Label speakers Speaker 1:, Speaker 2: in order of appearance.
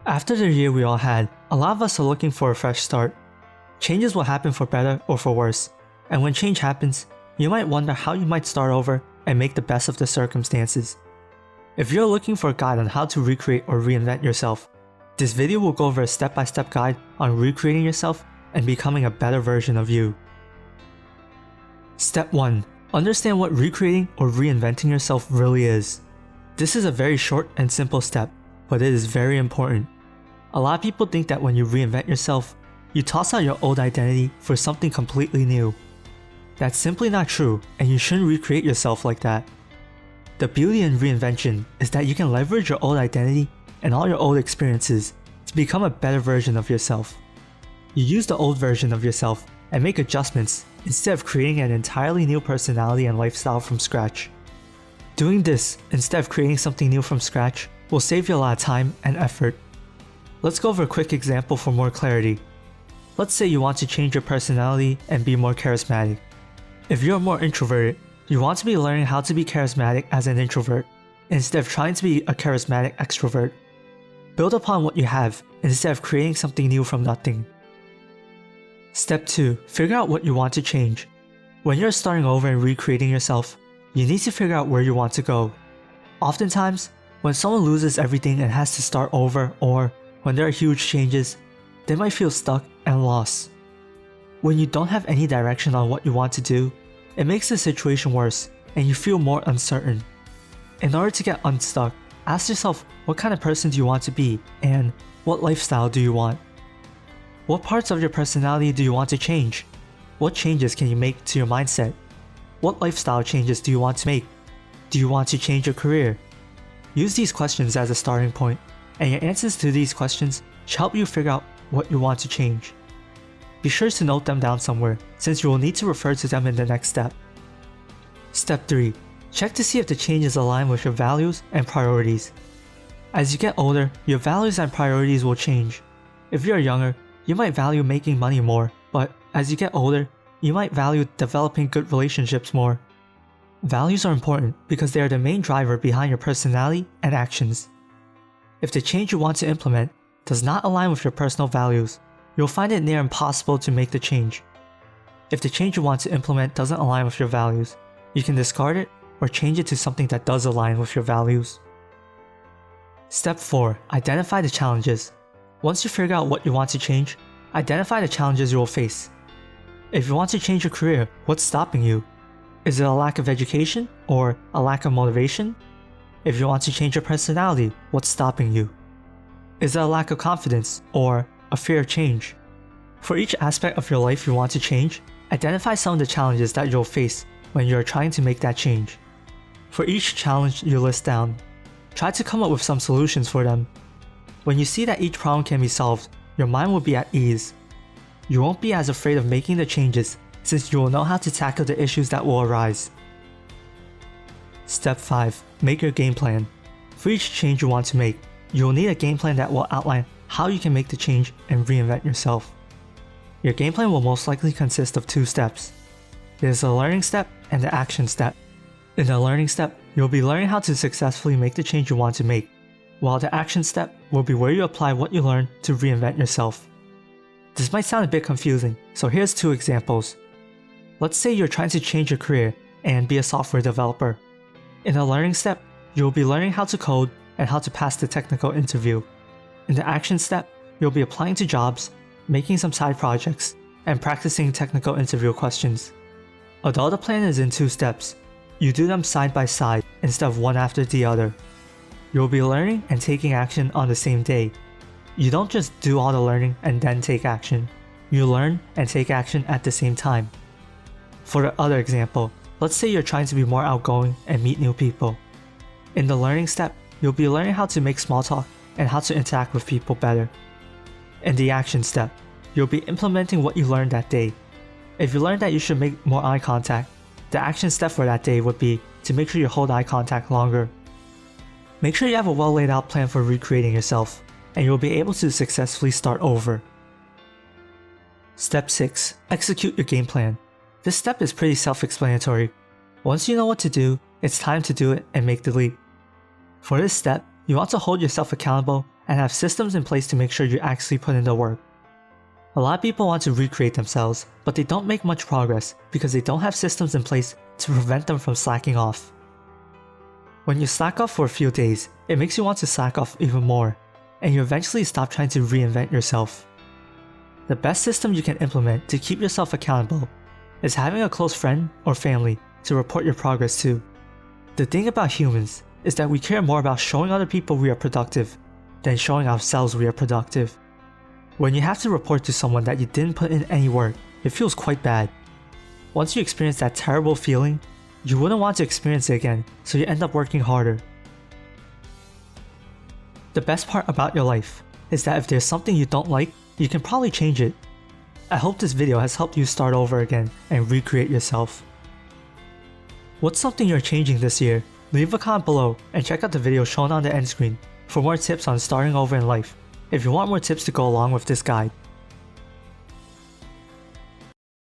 Speaker 1: After the year we all had, a lot of us are looking for a fresh start. Changes will happen for better or for worse, and when change happens, you might wonder how you might start over and make the best of the circumstances. If you're looking for a guide on how to recreate or reinvent yourself, this video will go over a step-by-step guide on recreating yourself and becoming a better version of you. Step 1. Understand what recreating or reinventing yourself really is. This is a very short and simple step, but it is very important. A lot of people think that when you reinvent yourself, you toss out your old identity for something completely new. That's simply not true, and you shouldn't recreate yourself like that. The beauty in reinvention is that you can leverage your old identity and all your old experiences to become a better version of yourself. You use the old version of yourself and make adjustments instead of creating an entirely new personality and lifestyle from scratch. Doing this instead of creating something new from scratch will save you a lot of time and effort. Let's go over a quick example for more clarity. Let's say you want to change your personality and be more charismatic. If you're more introverted, you want to be learning how to be charismatic as an introvert instead of trying to be a charismatic extrovert. Build upon what you have instead of creating something new from nothing. Step 2. Figure out what you want to change. When you're starting over and recreating yourself, you need to figure out where you want to go. Oftentimes, when someone loses everything and has to start over, or when there are huge changes, they might feel stuck and lost. When you don't have any direction on what you want to do, it makes the situation worse and you feel more uncertain. In order to get unstuck, ask yourself what kind of person do you want to be and what lifestyle do you want? What parts of your personality do you want to change? What changes can you make to your mindset? What lifestyle changes do you want to make? Do you want to change your career? Use these questions as a starting point, and your answers to these questions should help you figure out what you want to change. Be sure to note them down somewhere, since you will need to refer to them in the next step. Step 3. Check to see if the changes align with your values and priorities. As you get older, your values and priorities will change. If you're younger, you might value making money more, but as you get older, you might value developing good relationships more. Values are important because they are the main driver behind your personality and actions. If the change you want to implement does not align with your personal values, you'll find it near impossible to make the change. If the change you want to implement doesn't align with your values, you can discard it or change it to something that does align with your values. Step 4. Identify the challenges. Once you figure out what you want to change, identify the challenges you will face. If you want to change your career, what's stopping you? Is it a lack of education or a lack of motivation? If you want to change your personality, what's stopping you? Is it a lack of confidence or a fear of change? For each aspect of your life you want to change, identify some of the challenges that you'll face when you're trying to make that change. For each challenge you list down, try to come up with some solutions for them. When you see that each problem can be solved, your mind will be at ease. You won't be as afraid of making the changes since you will know how to tackle the issues that will arise. Step 5. Make your game plan. For each change you want to make, you will need a game plan that will outline how you can make the change and reinvent yourself. Your game plan will most likely consist of 2 steps. There's the learning step and the action step. In the learning step, you'll be learning how to successfully make the change you want to make, while the action step will be where you apply what you learn to reinvent yourself. This might sound a bit confusing, so here's 2 examples. Let's say you're trying to change your career and be a software developer. In the learning step, you'll be learning how to code and how to pass the technical interview. In the action step, you'll be applying to jobs, making some side projects, and practicing technical interview questions. Although the plan is in 2 steps, you do them side by side instead of one after the other. You'll be learning and taking action on the same day. You don't just do all the learning and then take action. You learn and take action at the same time. For the other example, let's say you're trying to be more outgoing and meet new people. In the learning step, you'll be learning how to make small talk and how to interact with people better. In the action step, you'll be implementing what you learned that day. If you learned that you should make more eye contact, the action step for that day would be to make sure you hold eye contact longer. Make sure you have a well laid out plan for recreating yourself, and you'll be able to successfully start over. Step 6. Execute your game plan. This step is pretty self-explanatory. Once you know what to do, it's time to do it and make the leap. For this step, you want to hold yourself accountable and have systems in place to make sure you actually put in the work. A lot of people want to recreate themselves, but they don't make much progress because they don't have systems in place to prevent them from slacking off. When you slack off for a few days, it makes you want to slack off even more, and you eventually stop trying to reinvent yourself. The best system you can implement to keep yourself accountable is having a close friend or family to report your progress to. The thing about humans is that we care more about showing other people we are productive than showing ourselves we are productive. When you have to report to someone that you didn't put in any work, it feels quite bad. Once you experience that terrible feeling, you wouldn't want to experience it again, so you end up working harder. The best part about your life is that if there's something you don't like, you can probably change it. I hope this video has helped you start over again and recreate yourself. What's something you're changing this year? Leave a comment below and check out the video shown on the end screen for more tips on starting over in life if you want more tips to go along with this guide.